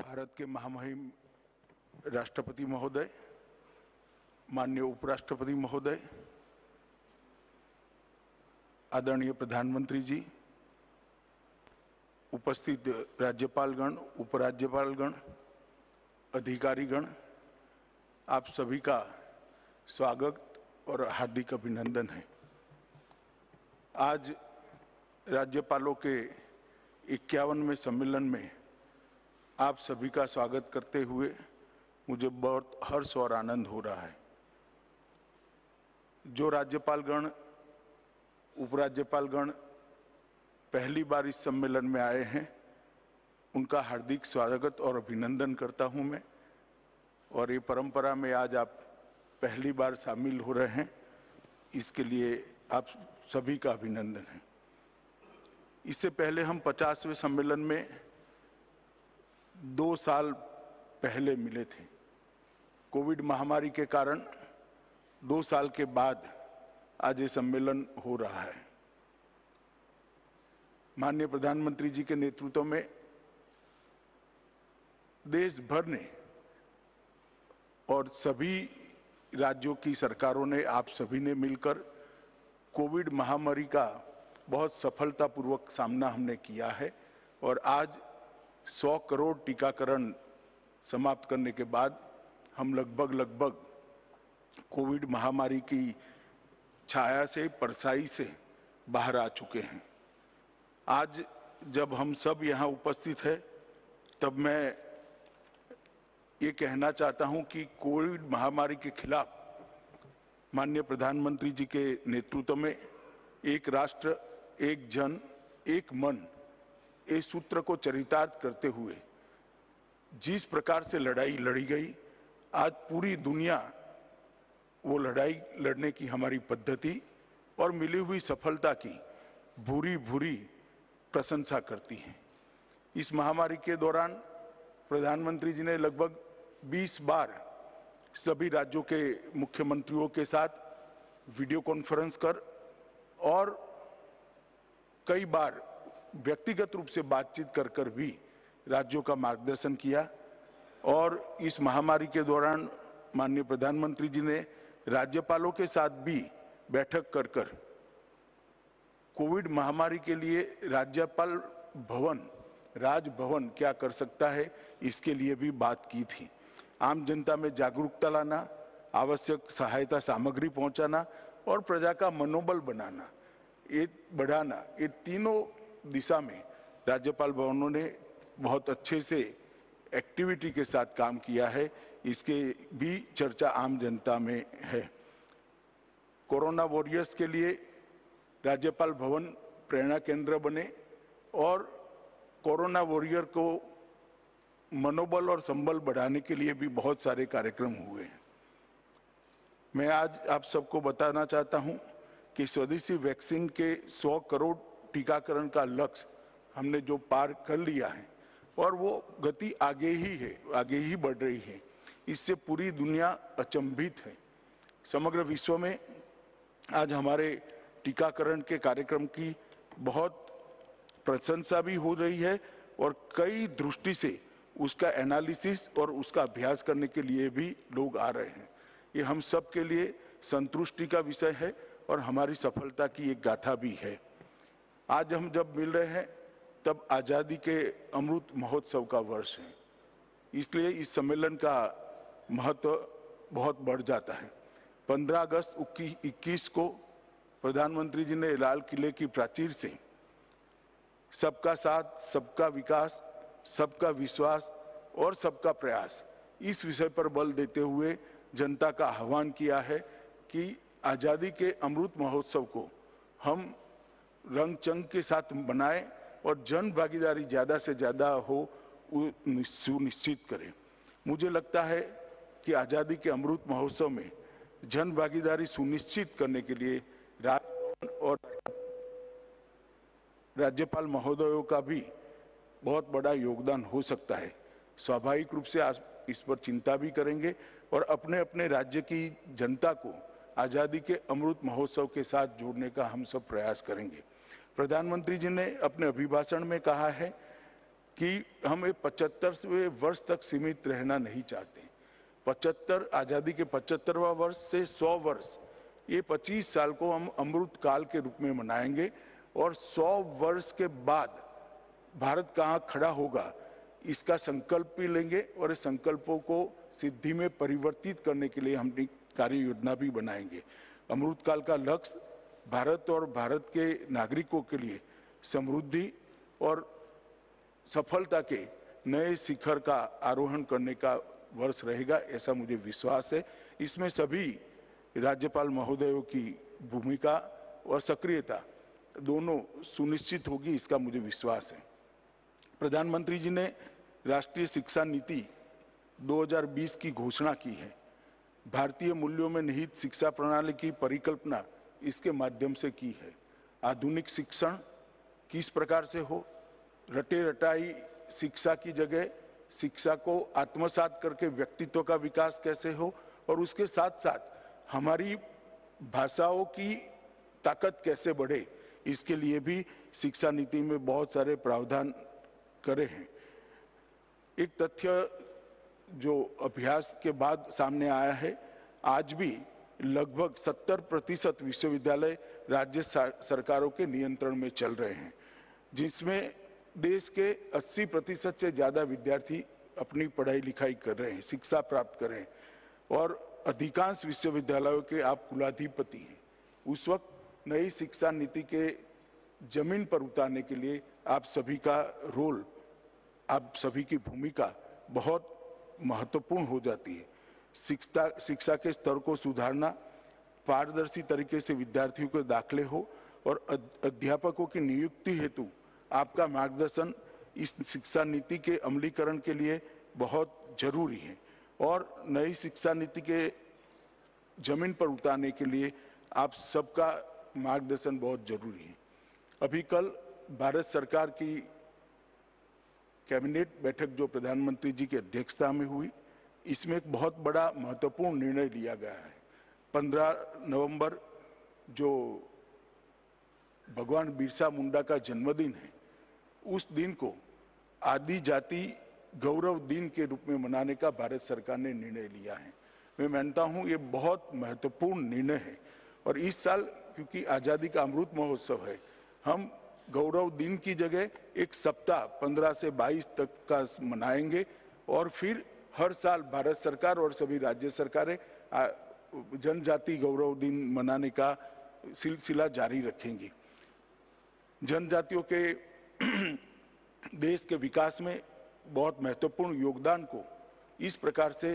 भारत के महामहिम राष्ट्रपति महोदय, माननीय उपराष्ट्रपति महोदय, आदरणीय प्रधानमंत्री जी, उपस्थित राज्यपालगण, उपराज्यपालगण, अधिकारीगण, आप सभी का स्वागत और हार्दिक अभिनंदन है। आज राज्यपालों के 51वें सम्मेलन में आप सभी का स्वागत करते हुए मुझे बहुत हर्ष और आनंद हो रहा है। जो राज्यपालगण, उपराज्यपालगण पहली बार इस सम्मेलन में आए हैं, उनका हार्दिक स्वागत और अभिनंदन करता हूं मैं। और ये परंपरा में आज आप पहली बार शामिल हो रहे हैं, इसके लिए आप सभी का अभिनंदन है। इससे पहले हम 50वें सम्मेलन में 2 साल पहले मिले थे। कोविड महामारी के कारण 2 साल के बाद आज ये सम्मेलन हो रहा है। माननीय प्रधानमंत्री जी के नेतृत्व में देश भर ने और सभी राज्यों की सरकारों ने, आप सभी ने मिलकर कोविड महामारी का बहुत सफलतापूर्वक सामना हमने किया है। और आज 100 करोड़ टीकाकरण समाप्त करने के बाद हम लगभग कोविड महामारी की छाया से, परछाई से बाहर आ चुके हैं। आज जब हम सब यहाँ उपस्थित हैं, तब मैं ये कहना चाहता हूँ कि कोविड महामारी के खिलाफ माननीय प्रधानमंत्री जी के नेतृत्व में एक राष्ट्र, एक जन, एक मन, इस सूत्र को चरितार्थ करते हुए जिस प्रकार से लड़ाई लड़ी गई, आज पूरी दुनिया वो लड़ाई लड़ने की हमारी पद्धति और मिली हुई सफलता की भूरी प्रशंसा करती है। इस महामारी के दौरान प्रधानमंत्री जी ने लगभग 20 बार सभी राज्यों के मुख्यमंत्रियों के साथ वीडियो कॉन्फ्रेंस कर और कई बार व्यक्तिगत रूप से बातचीत कर भी राज्यों का मार्गदर्शन किया। और इस महामारी के दौरान माननीय प्रधानमंत्री जी ने राज्यपालों के साथ भी बैठक कर कोविड महामारी के लिए राज्यपाल भवन, राजभवन क्या कर सकता है, इसके लिए भी बात की थी। आम जनता में जागरूकता लाना, आवश्यक सहायता सामग्री पहुंचाना और प्रजा का मनोबल बनाना, ये बढ़ाना, ये तीनों दिशा में राज्यपाल भवनों ने बहुत अच्छे से एक्टिविटी के साथ काम किया है। इसके भी चर्चा आम जनता में है। कोरोना वॉरियर्स के लिए राज्यपाल भवन प्रेरणा केंद्र बने और कोरोना वॉरियर को मनोबल और संबल बढ़ाने के लिए भी बहुत सारे कार्यक्रम हुए हैं। मैं आज आप सबको बताना चाहता हूं कि स्वदेशी वैक्सीन के 100 करोड़ टीकाकरण का लक्ष्य हमने जो पार कर लिया है और वो गति आगे ही बढ़ रही है। इससे पूरी दुनिया अचंभित है। समग्र विश्व में आज हमारे टीकाकरण के कार्यक्रम की बहुत प्रशंसा भी हो रही है और कई दृष्टि से उसका एनालिसिस और उसका अभ्यास करने के लिए भी लोग आ रहे हैं। ये हम सब के लिए संतुष्टि का विषय है और हमारी सफलता की एक गाथा भी है। आज हम जब मिल रहे हैं तब आज़ादी के अमृत महोत्सव का वर्ष है, इसलिए इस सम्मेलन का महत्व बहुत बढ़ जाता है। 15 अगस्त 21 को प्रधानमंत्री जी ने लाल किले की प्राचीर से सबका साथ, सबका विकास, सबका विश्वास और सबका प्रयास, इस विषय पर बल देते हुए जनता का आह्वान किया है कि आज़ादी के अमृत महोत्सव को हम रंग चंग के साथ बनाएं और जन भागीदारी ज़्यादा से ज़्यादा हो सुनिश्चित करें। मुझे लगता है कि आज़ादी के अमृत महोत्सव में जन भागीदारी सुनिश्चित करने के लिए और राज्यपाल महोदयों का भी बहुत बड़ा योगदान हो सकता है। स्वाभाविक रूप से आप इस पर चिंता भी करेंगे और अपने अपने राज्य की जनता को आज़ादी के अमृत महोत्सव के साथ जोड़ने का हम सब प्रयास करेंगे। प्रधानमंत्री जी ने अपने अभिभाषण में कहा है कि हम 75वें वर्ष तक सीमित रहना नहीं चाहते। 75 आज़ादी के 75वां वर्ष से 100 वर्ष, ये 25 साल को हम अमृत काल के रूप में मनाएंगे और 100 वर्ष के बाद भारत कहाँ खड़ा होगा इसका संकल्प भी लेंगे और इस संकल्पों को सिद्धि में परिवर्तित करने के लिए हम कार्य योजना भी बनाएंगे। अमृत काल का लक्ष्य भारत और भारत के नागरिकों के लिए समृद्धि और सफलता के नए शिखर का आरोहण करने का वर्ष रहेगा, ऐसा मुझे विश्वास है। इसमें सभी राज्यपाल महोदयों की भूमिका और सक्रियता दोनों सुनिश्चित होगी, इसका मुझे विश्वास है। प्रधानमंत्री जी ने राष्ट्रीय शिक्षा नीति 2020 की घोषणा की है। भारतीय मूल्यों में निहित शिक्षा प्रणाली की परिकल्पना इसके माध्यम से की है। आधुनिक शिक्षण किस प्रकार से हो, रटे रटाई शिक्षा की जगह शिक्षा को आत्मसात करके व्यक्तित्व का विकास कैसे हो और उसके साथ साथ हमारी भाषाओं की ताकत कैसे बढ़े, इसके लिए भी शिक्षा नीति में बहुत सारे प्रावधान करे हैं। एक तथ्य जो अभ्यास के बाद सामने आया है, आज भी लगभग 70% विश्वविद्यालय राज्य सरकारों के नियंत्रण में चल रहे हैं, जिसमें देश के 80% से ज़्यादा विद्यार्थी अपनी पढ़ाई लिखाई कर रहे हैं, शिक्षा प्राप्त कर रहे हैं और अधिकांश विश्वविद्यालयों के आप कुलाधिपति हैं। उस वक्त नई शिक्षा नीति के जमीन पर उतारने के लिए आप सभी का रोल, आप सभी की भूमिका बहुत महत्वपूर्ण हो जाती है। शिक्षा के स्तर को सुधारना, पारदर्शी तरीके से विद्यार्थियों के दाखिले हो और अध्यापकों की नियुक्ति हेतु आपका मार्गदर्शन इस शिक्षा नीति के अमलीकरण के लिए बहुत जरूरी है और नई शिक्षा नीति के जमीन पर उतारने के लिए आप सबका मार्गदर्शन बहुत जरूरी है। अभी कल भारत सरकार की कैबिनेट बैठक जो प्रधानमंत्री जी की अध्यक्षता में हुई, इसमें एक बहुत बड़ा महत्वपूर्ण निर्णय लिया गया है। 15 नवंबर जो भगवान बिरसा मुंडा का जन्मदिन है, उस दिन को आदि जाति गौरव दिन के रूप में मनाने का भारत सरकार ने निर्णय लिया है। मैं मानता हूं ये बहुत महत्वपूर्ण निर्णय है और इस साल क्योंकि आज़ादी का अमृत महोत्सव है, हम गौरव दिन की जगह एक सप्ताह 15 से 22 तक का मनाएंगे और फिर हर साल भारत सरकार और सभी राज्य सरकारें जनजाति गौरव दिन मनाने का सिलसिला जारी रखेंगी। जनजातियों के देश के विकास में बहुत महत्वपूर्ण योगदान को इस प्रकार से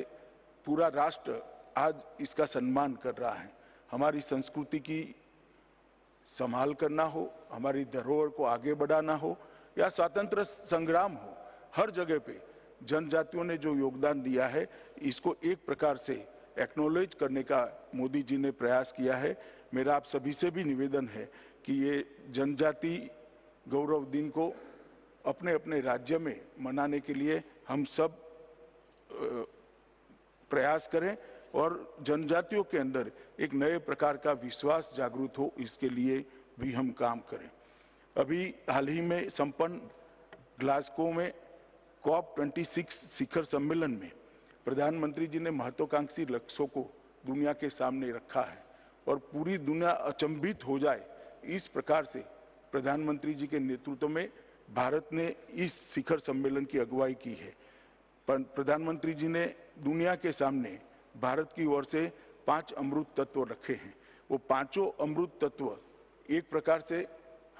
पूरा राष्ट्र आज इसका सम्मान कर रहा है। हमारी संस्कृति की संभाल करना हो, हमारी धरोहर को आगे बढ़ाना हो या स्वतंत्र संग्राम हो, हर जगह पे जनजातियों ने जो योगदान दिया है, इसको एक प्रकार से एक्नॉलेज करने का मोदी जी ने प्रयास किया है। मेरा आप सभी से भी निवेदन है कि ये जनजाति गौरव दिन को अपने अपने राज्य में मनाने के लिए हम सब प्रयास करें और जनजातियों के अंदर एक नए प्रकार का विश्वास जागृत हो, इसके लिए भी हम काम करें। अभी हाल ही में संपन्न ग्लासगो में COP26 शिखर सम्मेलन में प्रधानमंत्री जी ने महत्वाकांक्षी लक्ष्यों को दुनिया के सामने रखा है और पूरी दुनिया अचंभित हो जाए, इस प्रकार से प्रधानमंत्री जी के नेतृत्व में भारत ने इस शिखर सम्मेलन की अगुवाई की है। प्रधानमंत्री जी ने दुनिया के सामने भारत की ओर से 5 अमृत तत्व रखे हैं। वो पांचों अमृत तत्व एक प्रकार से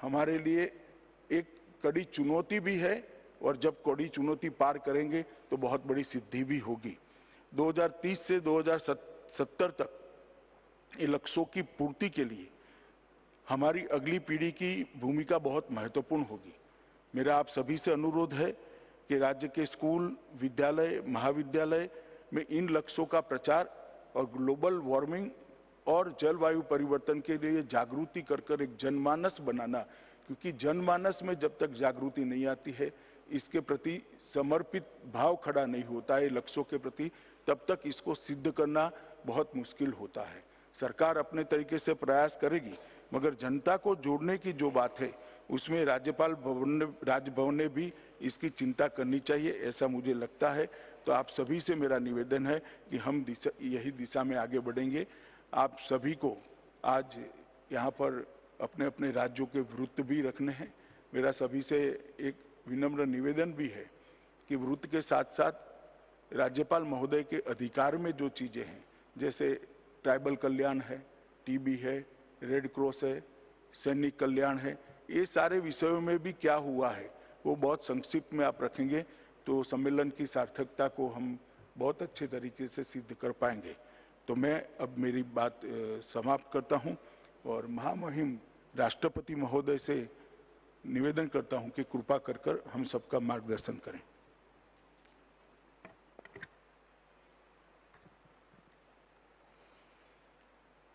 हमारे लिए एक कड़ी चुनौती भी है और जब कड़ी चुनौती पार करेंगे तो बहुत बड़ी सिद्धि भी होगी। 2030 से 2070 तक ये लक्ष्यों की पूर्ति के लिए हमारी अगली पीढ़ी की भूमिका बहुत महत्वपूर्ण होगी। मेरा आप सभी से अनुरोध है कि राज्य के स्कूल, विद्यालय, महाविद्यालय में इन लक्ष्यों का प्रचार और ग्लोबल वार्मिंग और जलवायु परिवर्तन के लिए जागृति कर एक जनमानस बनाना, क्योंकि जनमानस में जब तक जागृति नहीं आती है, इसके प्रति समर्पित भाव खड़ा नहीं होता है लक्ष्यों के प्रति, तब तक इसको सिद्ध करना बहुत मुश्किल होता है। सरकार अपने तरीके से प्रयास करेगी, मगर जनता को जोड़ने की जो बात है उसमें राजभवन ने भी इसकी चिंता करनी चाहिए, ऐसा मुझे लगता है। तो आप सभी से मेरा निवेदन है कि हम यही दिशा में आगे बढ़ेंगे। आप सभी को आज यहाँ पर अपने अपने राज्यों के वृत्त भी रखने हैं। मेरा सभी से एक विनम्र निवेदन भी है कि वृत्त के साथ साथ राज्यपाल महोदय के अधिकार में जो चीज़ें हैं, जैसे ट्राइबल कल्याण है, टीबी है, रेड क्रॉस है, सैनिक कल्याण है, ये सारे विषयों में भी क्या हुआ है वो बहुत संक्षिप्त में आप रखेंगे तो सम्मेलन की सार्थकता को हम बहुत अच्छे तरीके से सिद्ध कर पाएंगे। तो मैं अब मेरी बात समाप्त करता हूं और महामहिम राष्ट्रपति महोदय से निवेदन करता हूं कि कृपा कर हम सबका मार्गदर्शन करें।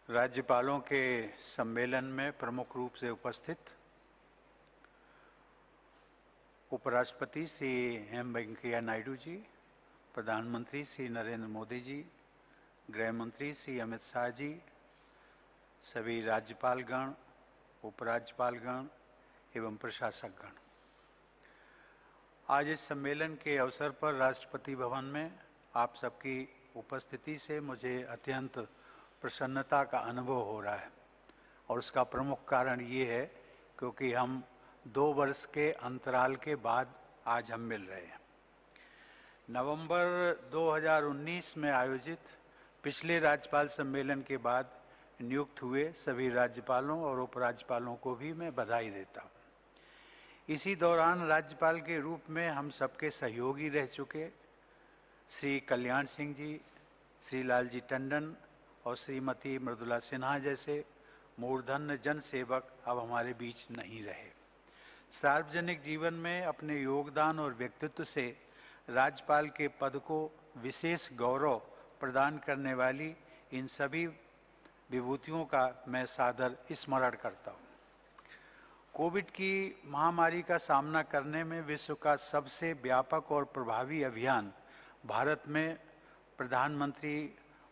राज्यपालों के सम्मेलन में प्रमुख रूप से उपस्थित उपराष्ट्रपति श्री एम वेंकैया नायडू जी, प्रधानमंत्री श्री नरेंद्र मोदी जी, गृह मंत्री श्री अमित शाह जी, सभी राज्यपालगण, उपराज्यपालगण एवं प्रशासकगण, आज इस सम्मेलन के अवसर पर राष्ट्रपति भवन में आप सबकी उपस्थिति से मुझे अत्यंत प्रसन्नता का अनुभव हो रहा है और उसका प्रमुख कारण ये है क्योंकि हम 2 वर्ष के अंतराल के बाद आज हम मिल रहे हैं। नवंबर 2019 में आयोजित पिछले राज्यपाल सम्मेलन के बाद नियुक्त हुए सभी राज्यपालों और उपराज्यपालों को भी मैं बधाई देता हूँ। इसी दौरान राज्यपाल के रूप में हम सबके सहयोगी रह चुके श्री कल्याण सिंह जी, श्री लालजी टंडन और श्रीमती मृदुला सिन्हा जैसे मूर्धन्य जन सेवक अब हमारे बीच नहीं रहे। सार्वजनिक जीवन में अपने योगदान और व्यक्तित्व से राज्यपाल के पद को विशेष गौरव प्रदान करने वाली इन सभी विभूतियों का मैं सादर स्मरण करता हूँ। कोविड की महामारी का सामना करने में विश्व का सबसे व्यापक और प्रभावी अभियान भारत में प्रधानमंत्री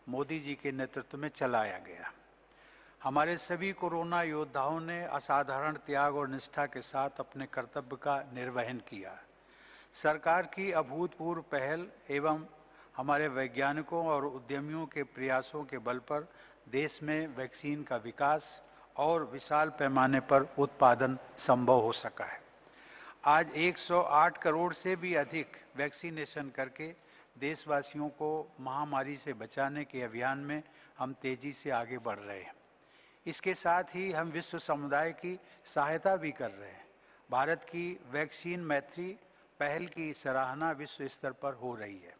मोदी जी के नेतृत्व में चलाया गया। हमारे सभी कोरोना योद्धाओं ने असाधारण त्याग और निष्ठा के साथ अपने कर्तव्य का निर्वहन किया। सरकार की अभूतपूर्व पहल एवं हमारे वैज्ञानिकों और उद्यमियों के प्रयासों के बल पर देश में वैक्सीन का विकास और विशाल पैमाने पर उत्पादन संभव हो सका है। आज 108 करोड़ से भी अधिक वैक्सीनेशन करके देशवासियों को महामारी से बचाने के अभियान में हम तेजी से आगे बढ़ रहे हैं। इसके साथ ही हम विश्व समुदाय की सहायता भी कर रहे हैं। भारत की वैक्सीन मैत्री पहल की सराहना विश्व स्तर पर हो रही है।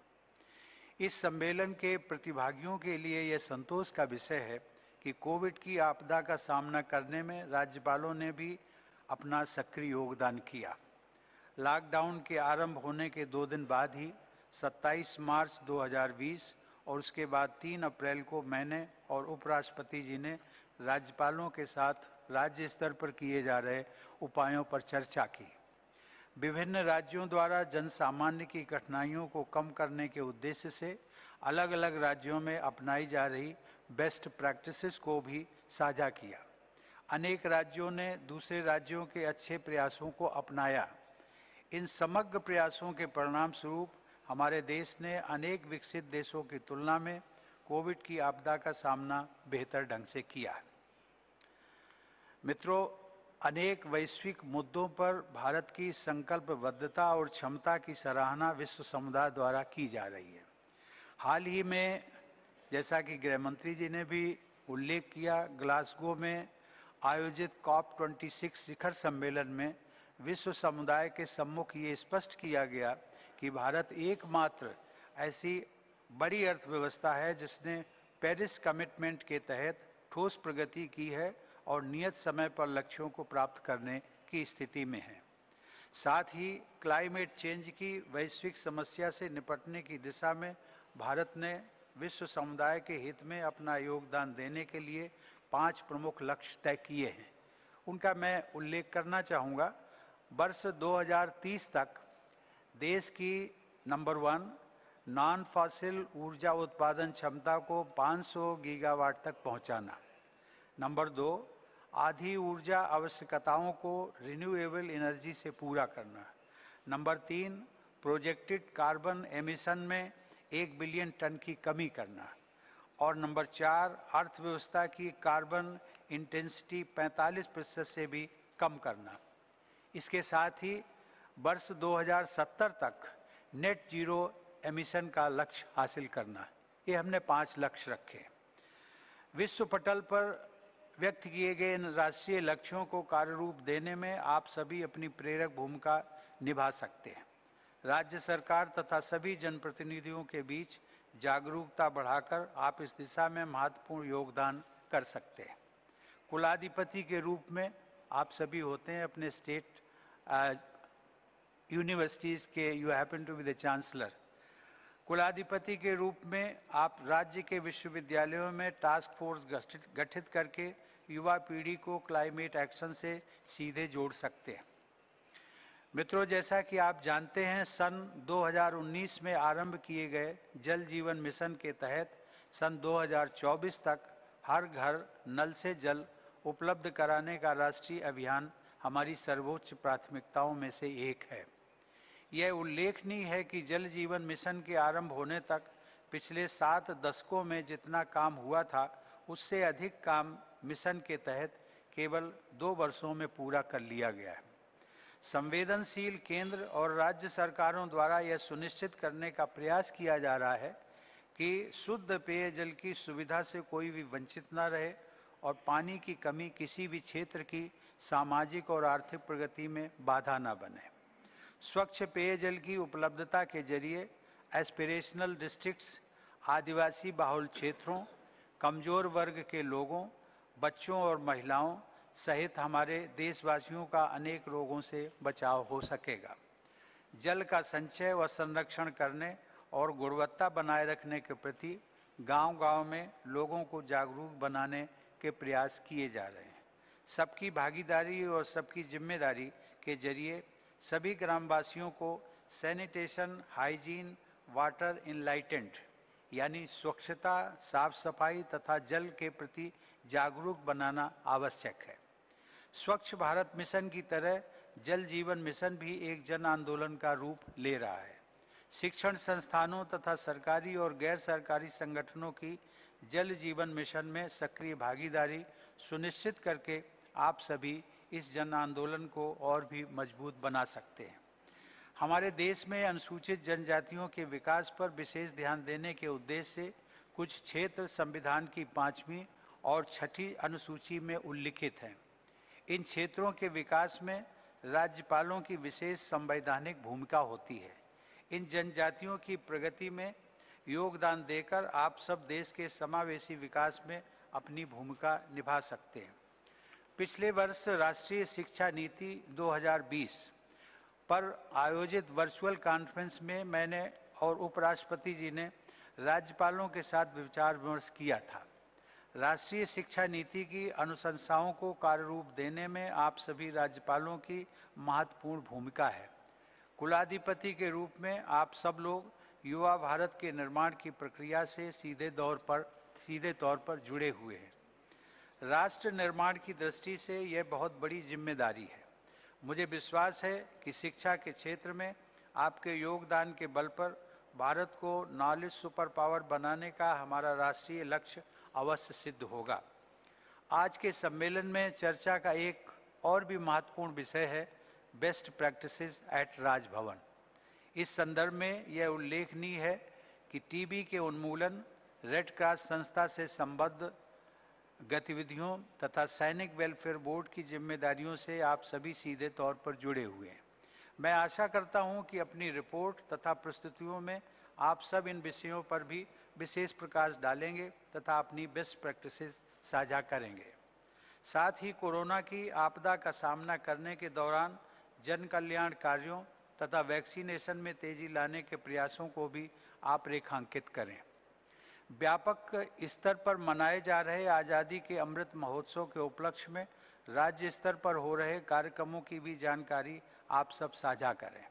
इस सम्मेलन के प्रतिभागियों के लिए यह संतोष का विषय है कि कोविड की आपदा का सामना करने में राज्यपालों ने भी अपना सक्रिय योगदान किया। लॉकडाउन के आरंभ होने के 2 दिन बाद ही 27 मार्च 2020 और उसके बाद 3 अप्रैल को मैंने और उपराष्ट्रपति जी ने राज्यपालों के साथ राज्य स्तर पर किए जा रहे उपायों पर चर्चा की। विभिन्न राज्यों द्वारा जन सामान्य की कठिनाइयों को कम करने के उद्देश्य से अलग अलग राज्यों में अपनाई जा रही बेस्ट प्रैक्टिसेस को भी साझा किया। अनेक राज्यों ने दूसरे राज्यों के अच्छे प्रयासों को अपनाया। इन समग्र प्रयासों के परिणाम स्वरूप हमारे देश ने अनेक विकसित देशों की तुलना में कोविड की आपदा का सामना बेहतर ढंग से किया। मित्रों, अनेक वैश्विक मुद्दों पर भारत की संकल्पबद्धता और क्षमता की सराहना विश्व समुदाय द्वारा की जा रही है। हाल ही में, जैसा कि गृह मंत्री जी ने भी उल्लेख किया, ग्लासगो में आयोजित COP26 शिखर सम्मेलन में विश्व समुदाय के सम्मुख ये स्पष्ट किया गया कि भारत एकमात्र ऐसी बड़ी अर्थव्यवस्था है जिसने पेरिस कमिटमेंट के तहत ठोस प्रगति की है और नियत समय पर लक्ष्यों को प्राप्त करने की स्थिति में है। साथ ही क्लाइमेट चेंज की वैश्विक समस्या से निपटने की दिशा में भारत ने विश्व समुदाय के हित में अपना योगदान देने के लिए 5 प्रमुख लक्ष्य तय किए हैं। उनका मैं उल्लेख करना चाहूँगा। वर्ष 2030 तक देश की नंबर 1 नॉन फॉसिल ऊर्जा उत्पादन क्षमता को 500 गीगावाट तक पहुंचाना। नंबर 2 आधी ऊर्जा आवश्यकताओं को रिन्यूएबल एनर्जी से पूरा करना। नंबर 3, प्रोजेक्टेड कार्बन एमिशन में 1 बिलियन टन की कमी करना। और नंबर 4, अर्थव्यवस्था की कार्बन इंटेंसिटी 45% से भी कम करना। इसके साथ ही वर्ष 2070 तक नेट जीरो एमिशन का लक्ष्य हासिल करना। ये हमने 5 लक्ष्य रखे। विश्व पटल पर व्यक्त किए गए इन राष्ट्रीय लक्ष्यों को कार्य रूप देने में आप सभी अपनी प्रेरक भूमिका निभा सकते हैं। राज्य सरकार तथा सभी जनप्रतिनिधियों के बीच जागरूकता बढ़ाकर आप इस दिशा में महत्वपूर्ण योगदान कर सकते हैं। कुलाधिपति के रूप में आप सभी होते हैं अपने स्टेट यूनिवर्सिटीज़ के, you happen to be the chancellor. कुलाधिपति के रूप में आप राज्य के विश्वविद्यालयों में टास्क फोर्स गठित करके युवा पीढ़ी को क्लाइमेट एक्शन से सीधे जोड़ सकते हैं। मित्रों, जैसा कि आप जानते हैं, सन 2019 में आरंभ किए गए जल जीवन मिशन के तहत सन 2024 तक हर घर नल से जल उपलब्ध कराने का राष्ट्रीय अभियान हमारी सर्वोच्च प्राथमिकताओं में से एक है। यह उल्लेखनीय है कि जल जीवन मिशन के आरंभ होने तक पिछले 7 दशकों में जितना काम हुआ था, उससे अधिक काम मिशन के तहत केवल 2 वर्षों में पूरा कर लिया गया है। संवेदनशील केंद्र और राज्य सरकारों द्वारा यह सुनिश्चित करने का प्रयास किया जा रहा है कि शुद्ध पेयजल की सुविधा से कोई भी वंचित न रहे और पानी की कमी किसी भी क्षेत्र की सामाजिक और आर्थिक प्रगति में बाधा न बने। स्वच्छ पेयजल की उपलब्धता के जरिए एस्पिरेशनल डिस्ट्रिक्ट्स, आदिवासी बहुल क्षेत्रों, कमजोर वर्ग के लोगों, बच्चों और महिलाओं सहित हमारे देशवासियों का अनेक रोगों से बचाव हो सकेगा। जल का संचय व संरक्षण करने और गुणवत्ता बनाए रखने के प्रति गांव-गांव में लोगों को जागरूक बनाने के प्रयास किए जा रहे हैं। सबकी भागीदारी और सबकी जिम्मेदारी के जरिए सभी ग्रामवासियों को सैनिटेशन, हाइजीन, वाटर इनलाइटेंट यानी स्वच्छता, साफ सफाई तथा जल के प्रति जागरूक बनाना आवश्यक है। स्वच्छ भारत मिशन की तरह जल जीवन मिशन भी एक जन आंदोलन का रूप ले रहा है। शिक्षण संस्थानों तथा सरकारी और गैर सरकारी संगठनों की जल जीवन मिशन में सक्रिय भागीदारी सुनिश्चित करके आप सभी इस जन आंदोलन को और भी मजबूत बना सकते हैं। हमारे देश में अनुसूचित जनजातियों के विकास पर विशेष ध्यान देने के उद्देश्य से कुछ क्षेत्र संविधान की 5वीं और 6ठी अनुसूची में उल्लिखित हैं। इन क्षेत्रों के विकास में राज्यपालों की विशेष संवैधानिक भूमिका होती है। इन जनजातियों की प्रगति में योगदान देकर आप सब देश के समावेशी विकास में अपनी भूमिका निभा सकते हैं। पिछले वर्ष राष्ट्रीय शिक्षा नीति 2020 पर आयोजित वर्चुअल कॉन्फ्रेंस में मैंने और उपराष्ट्रपति जी ने राज्यपालों के साथ विचार विमर्श किया था। राष्ट्रीय शिक्षा नीति की अनुशंसाओं को कार्यरूप देने में आप सभी राज्यपालों की महत्वपूर्ण भूमिका है। कुलाधिपति के रूप में आप सब लोग युवा भारत के निर्माण की प्रक्रिया से सीधे तौर पर जुड़े हुए हैं। राष्ट्र निर्माण की दृष्टि से यह बहुत बड़ी जिम्मेदारी है। मुझे विश्वास है कि शिक्षा के क्षेत्र में आपके योगदान के बल पर भारत को नॉलेज सुपर पावर बनाने का हमारा राष्ट्रीय लक्ष्य अवश्य सिद्ध होगा। आज के सम्मेलन में चर्चा का एक और भी महत्वपूर्ण विषय है बेस्ट प्रैक्टिसेस एट राजभवन। इस संदर्भ में यह उल्लेखनीय है कि टीबी के उन्मूलन, रेड क्रॉस संस्था से संबद्ध गतिविधियों तथा सैनिक वेलफेयर बोर्ड की जिम्मेदारियों से आप सभी सीधे तौर पर जुड़े हुए हैं। मैं आशा करता हूं कि अपनी रिपोर्ट तथा प्रस्तुतियों में आप सब इन विषयों पर भी विशेष प्रकाश डालेंगे तथा अपनी बेस्ट प्रैक्टिसेस साझा करेंगे। साथ ही कोरोना की आपदा का सामना करने के दौरान जन कल्याण कार्यों तथा वैक्सीनेशन में तेजी लाने के प्रयासों को भी आप रेखांकित करें। व्यापक स्तर पर मनाए जा रहे आज़ादी के अमृत महोत्सव के उपलक्ष्य में राज्य स्तर पर हो रहे कार्यक्रमों की भी जानकारी आप सब साझा करें।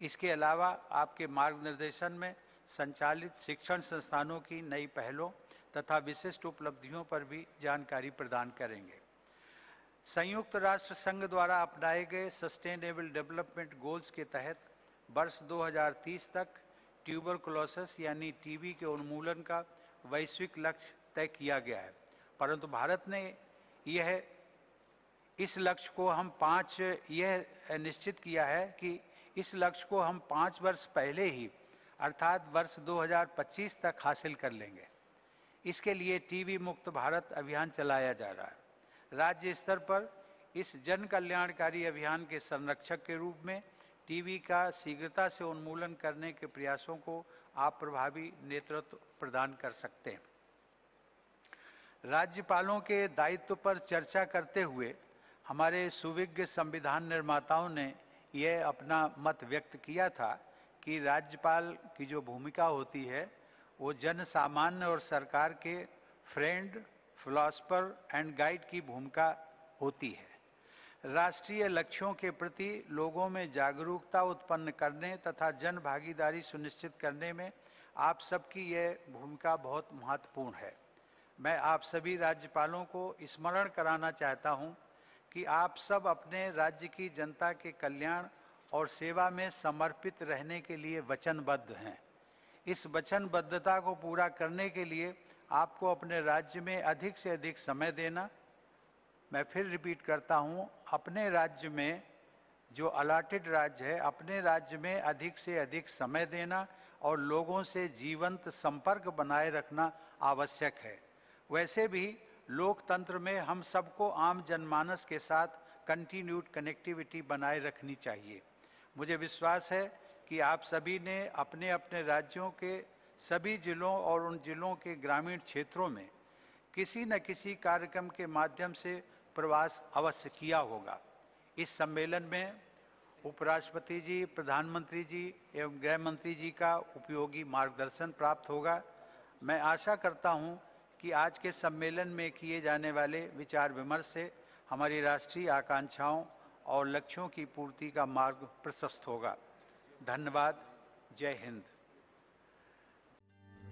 इसके अलावा आपके मार्गनिर्देशन में संचालित शिक्षण संस्थानों की नई पहलों तथा विशिष्ट उपलब्धियों पर भी जानकारी प्रदान करेंगे। संयुक्त राष्ट्र संघ द्वारा अपनाए गए सस्टेनेबल डेवलपमेंट गोल्स के तहत वर्ष 2030 तक ट्यूबरकुलोसिस यानी टीबी के उन्मूलन का वैश्विक लक्ष्य तय किया गया है, परंतु भारत ने इस लक्ष्य को हम यह निश्चित किया है कि इस लक्ष्य को हम 5 वर्ष पहले ही अर्थात वर्ष 2025 तक हासिल कर लेंगे। इसके लिए टीबी मुक्त भारत अभियान चलाया जा रहा है। राज्य स्तर पर इस जन कल्याणकारी अभियान के संरक्षक के रूप में टीबी का शीघ्रता से उन्मूलन करने के प्रयासों को आप प्रभावी नेतृत्व प्रदान कर सकते हैं। राज्यपालों के दायित्व पर चर्चा करते हुए हमारे सुविज्ञ संविधान निर्माताओं ने यह अपना मत व्यक्त किया था कि राज्यपाल की जो भूमिका होती है वो जन सामान्य और सरकार के फ्रेंड, फिलॉसफर एंड गाइड की भूमिका होती है। राष्ट्रीय लक्ष्यों के प्रति लोगों में जागरूकता उत्पन्न करने तथा जन भागीदारी सुनिश्चित करने में आप सबकी यह भूमिका बहुत महत्वपूर्ण है। मैं आप सभी राज्यपालों को स्मरण कराना चाहता हूं कि आप सब अपने राज्य की जनता के कल्याण और सेवा में समर्पित रहने के लिए वचनबद्ध हैं। इस वचनबद्धता को पूरा करने के लिए आपको अपने राज्य में अधिक से अधिक समय देना, मैं फिर रिपीट करता हूं, अपने राज्य में जो अलॉटेड राज्य है, अपने राज्य में अधिक से अधिक समय देना और लोगों से जीवंत संपर्क बनाए रखना आवश्यक है। वैसे भी लोकतंत्र में हम सबको आम जनमानस के साथ कंटिन्यूड कनेक्टिविटी बनाए रखनी चाहिए। मुझे विश्वास है कि आप सभी ने अपने अपने राज्यों के सभी जिलों और उन जिलों के ग्रामीण क्षेत्रों में किसी न किसी कार्यक्रम के माध्यम से प्रवास अवश्य किया होगा। इस सम्मेलन में उपराष्ट्रपति जी, प्रधानमंत्री जी एवं गृह मंत्री जी का उपयोगी मार्गदर्शन प्राप्त होगा। मैं आशा करता हूं कि आज के सम्मेलन में किए जाने वाले विचार विमर्श से हमारी राष्ट्रीय आकांक्षाओं और लक्ष्यों की पूर्ति का मार्ग प्रशस्त होगा। धन्यवाद। जय Hind.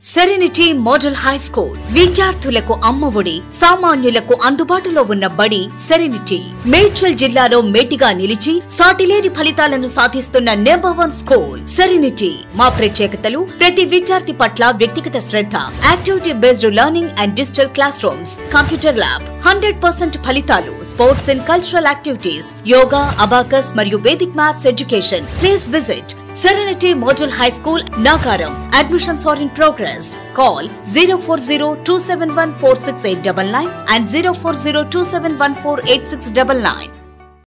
Serenity model high school విద్యార్థులకు అమ్మఒడి, సామాన్యులకు అందుబాటులో ఉన్న బడి సెరెనిటీ. మేడ్చల్ జిల్లాలో మేటిగా నిలిచి సాటిలేని ఫలితాలను సాధిస్తున్న నంబర్ 1 స్కూల్ సెరెనిటీ. మా ప్రత్యేకతలు ప్రతి విద్యార్థి పట్ల వ్యక్తిగత శ్రద్ధ, activity based learning and digital class rooms, computer lab, 100% ఫలితాలు, sports and cultural activities, yoga, abacus మరియు Vedic maths education. Please visit Serenity Model High School, Nagaram. Admissions are in progress. Call 040-271-46899 and 040-271-48699.